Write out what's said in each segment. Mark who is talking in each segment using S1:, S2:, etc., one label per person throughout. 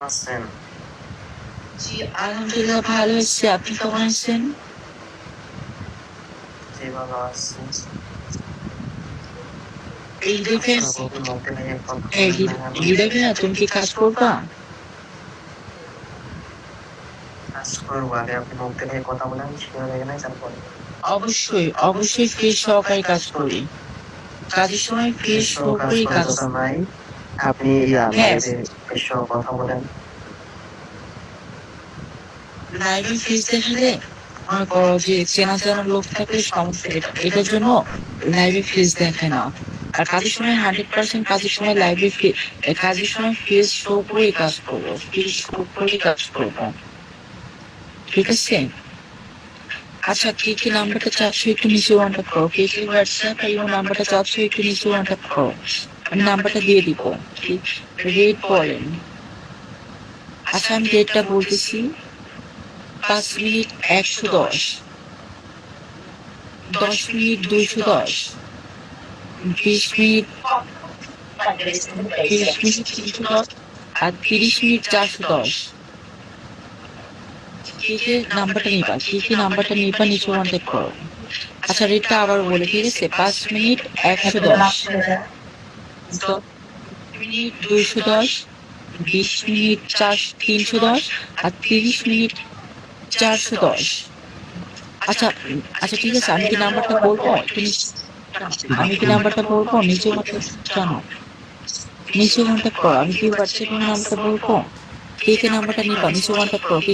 S1: আছেন?
S2: জি, আলহামদুলিল্লাহ ভালো আছি। আপনি কেমন আছেন?
S1: জি, ভালো আছি।
S2: এই দেখে
S1: নতুন বলতে গিয়ে কথা
S2: এই
S1: বলেন না কেন?
S2: দেখে না তুমি কি কাজ করবা?
S1: কাজ করবো আগে আপনি বলতে গিয়ে কথা বলেন সেভাবে এখানে তারপরে
S2: অবশ্যই ফ্রেশ সহকারে কাজ করি। কাজের সময় ফ্রেশ
S1: এসব কাজ
S2: সহকারে
S1: করার
S2: কাজ।
S1: দরকার নাই। আপনি
S2: হ্যাঁ,
S1: লাইভে এসব কথা বলেন।
S2: লাইভে ফেস দেখালে মনে করো যে চেনা জানা লোক থাকলে সমস্যা এটার জন্য লাইভে ফেস দেখায় না। আর কাজের সময় 100% কাজের সময় কাজের সময় ফেস শো করে কাজ করবো, ফেস শো করে কাজ করবো। ঠিক আছে? আচ্ছা, কে কে নাম্বারটা চাচ্ছ একটু নিচে কন্ট্যাক্ট করো। কে কে হোয়াটসঅ্যাপ এই নাম্বারটা চাচ্ছ একটু নিচে কন্ট্যাক্ট করো। আমি নাম্বারটা দিয়ে দিব। রেট বলেন। আচ্ছা, আমি রেটটা বলতেছি। 5 মিনিট 110, 10 মিনিট 210, 20 মিনিট 310 আর 30 মিনিট 410। কে কে নাম্বারটা নিবা? কে কে নাম্বারটা নিবা নিচে কন্ট্যাক্ট করো। আচ্ছা, রেটটা আবার বলে, ঠিক আছে? 5 মিনিট 110, 10 মিনিট 210, 20 মিনিট 310 আর 30 মিনিট 410। আচ্ছা, আচ্ছা ঠিক আছে, আমি কি নাম্বারটা বলবো? নিচে জানো, নিচে কন্ট্যাক্ট করো। আমি কি হোয়াটসঅ্যাপে নাম্বারটা বলবো? কে কে নাম্বারটা নিবা নিচে কন্ট্যাক্ট করো। কে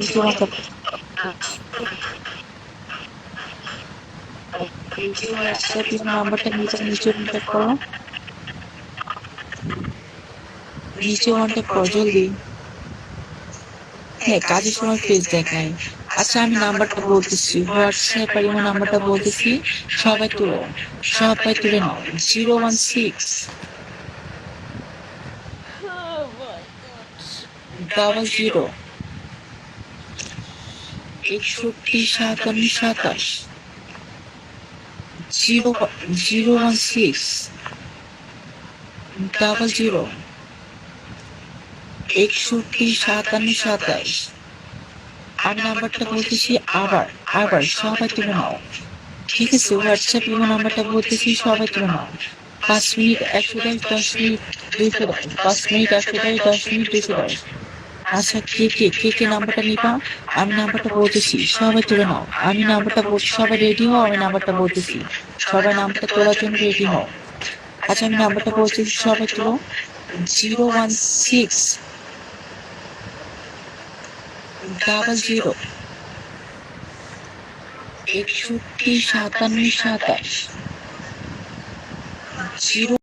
S2: নিচে কন্ট্যাক্ট হোয়াটসঅ্যাপে নাম্বারটা নিচে কন্ট্যাক্ট করো। নিচে কন্ট্যাক্ট করো জলদি। হ্যাঁ, কাজের সময় ফেস দেখায়। আচ্ছা, আমি নাম্বারটা বলতেছি, হোয়াটসঅ্যাপ আর ইমো নাম্বারটা বলতেছি। সবাই তুলে নাও। 016 00 61 57 27 016 00 61 57। আমি নাম্বারটা বলতেছি আবার সবাই তুলে নাও। ঠিক আছে, হোয়াটসঅ্যাপ ইমো নাম্বারটা বলতেছি, সবাই তুলে নাও। 5 মিনিট 110, 10 মিনিট 210, 5 মিনিট 110, 10 মিনিট 210। আচ্ছা, কে নাম্বারটা নিবা? আমি নাম্বারটা বলতেছি, সবাই তুলে নাও। আমি নাম্বারটা বলছি, সবাই রেডি হও। আমি নাম্বারটা বলতেছি, সবাই নাম্বারটা তোলার জন্য রেডি হও। আচ্ছা, আমি নাম্বারটা বলতেছি, সবাই তুলো। 016 00 61 57 27 0